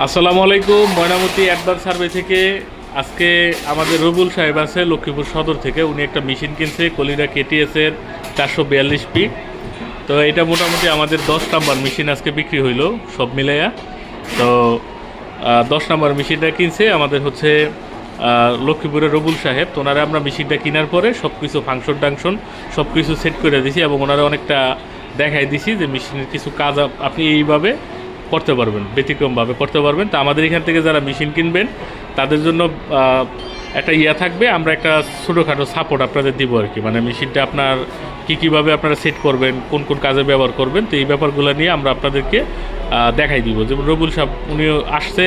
আসসালামু আলাইকুম। Mainamati advance survey থেকে আজকে আমাদের রবুল সাহেব আছে লক্ষ্মীপুর সদর থেকে। উনি একটা মেশিন কিনছে কলিডা কেটিএসের 442P। তো এটা মোটামুটি আমাদের 10 নাম্বার মেশিন আজকে বিক্রি হইলো সব মিলাইয়া। তো 10 নাম্বার মেশিনটা কিনছে আমাদের হচ্ছে লক্ষ্মীপুরের রবুল সাহেব। তো ওনারা আমরা মেশিনটা কেনার পরে সব কিছু ফাংশন টাংশন সব কিছু সেট করে দিছি এবং ওনারা অনেকটা দেখাই দিছি যে মেশিনের কিছু কাজ আপনি এইভাবে করতে পারবেন, ব্যতিক্রমভাবে করতে পারবেন। তো আমাদের এখান থেকে যারা মেশিন কিনবেন তাদের জন্য একটা থাকবে, আমরা একটা ছোটোখাটো সাপোর্ট আপনাদের দিব আর কি। মানে মেশিনটা আপনার কীভাবে আপনারা সেট করবেন, কোন কোন কাজে ব্যবহার করবেন, তো এই ব্যাপারগুলো নিয়ে আমরা আপনাদেরকে দেখাই দিব। যেমন রবুল সাহেব উনিও আসছে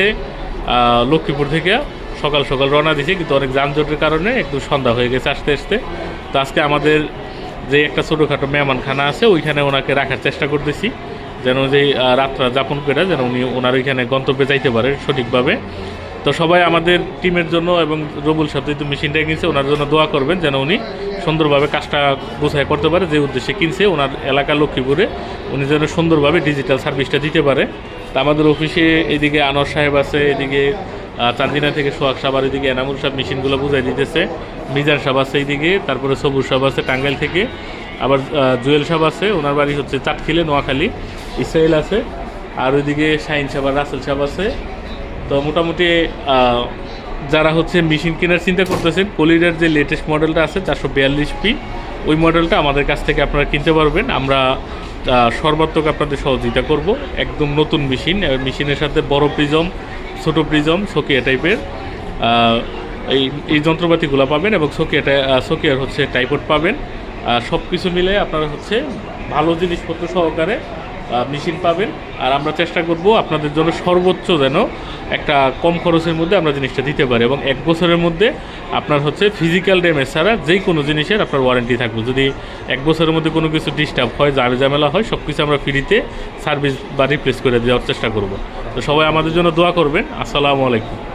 লক্ষ্মীপুর থেকে, সকাল সকাল রওনা দিছে, কিন্তু অনেক যানজটের কারণে একটু সন্ধ্যা হয়ে গেছে আসতে আসতে। তো আজকে আমাদের যে একটা ছোটোখাটো মেহমানখানা আছে ওইখানে ওনাকে রাখার চেষ্টা করতেছি, যেন যে রাতটা যাপন করে যেন উনি ওনার ওইখানে গন্তব্যে যাইতে পারে সঠিকভাবে। তো সবাই আমাদের টিমের জন্য এবং রবুল সাহেব যেহেতু মেশিনটা কিনছে ওনার জন্য দোয়া করবেন, যেন উনি সুন্দরভাবে কাজটা গোছায় করতে পারে। যে উদ্দেশ্যে কিনছে ওনার এলাকা লক্ষ্মীপুরে, উনি যেন সুন্দরভাবে ডিজিটাল সার্ভিসটা দিতে পারে। তা আমাদের অফিসে এদিকে আনোয়ার সাহেব আছে, এদিকে চান্দিনা থেকে সোহাগ সাহেব, আর এদিকে এনামুল সাহেব মেশিনগুলো বুঝাই দিতেছে, মিজান সাহেব আছে এইদিকে, তারপরে সবুজ সাহেব আছে টাঙ্গাইল থেকে, আবার জুয়েল সাহেব আছে, ওনার বাড়ি হচ্ছে চাটখিলে নোয়াখালী, ইসরায়েল আছে, আর ওইদিকে শাহিন সাহেব আর রাসেল সাহেব আছে। তো মোটামুটি যারা হচ্ছে মেশিন কেনার চিন্তা করতেছেন, কলিডার যে লেটেস্ট মডেলটা আছে 442P, ওই মডেলটা আমাদের কাছ থেকে আপনারা কিনতে পারবেন। আমরা সর্বাত্মক আপনাদের সহযোগিতা করব। একদম নতুন মেশিন, মেশিনের সাথে বড় প্রিজম, ছোটো প্রিজম, সোকিয়া টাইপের এই যন্ত্রপাতিগুলো পাবেন এবং সোকিয়ার হচ্ছে টাইপড পাবেন। সব কিছু মিলে আপনারা হচ্ছে ভালো জিনিসপত্র সহকারে মেশিন পাবেন। আর আমরা চেষ্টা করব আপনাদের জন্য সর্বোচ্চ যেন একটা কম খরচের মধ্যে আমরা জিনিসটা দিতে পারি, এবং 1 বছরের মধ্যে আপনার হচ্ছে ফিজিক্যাল ড্যামেজ ছাড়া যেই কোনো জিনিসের আপনার ওয়ারেন্টি থাকবে। যদি 1 বছরের মধ্যে কোনো কিছু ডিস্টার্ব হয়, ঝামেলা হয়, সব কিছু আমরা ফ্রিতে সার্ভিস বা রিপ্লেস করে দেওয়ার চেষ্টা করব। তো সবাই আমাদের জন্য দোয়া করবেন। আসসালামু আলাইকুম।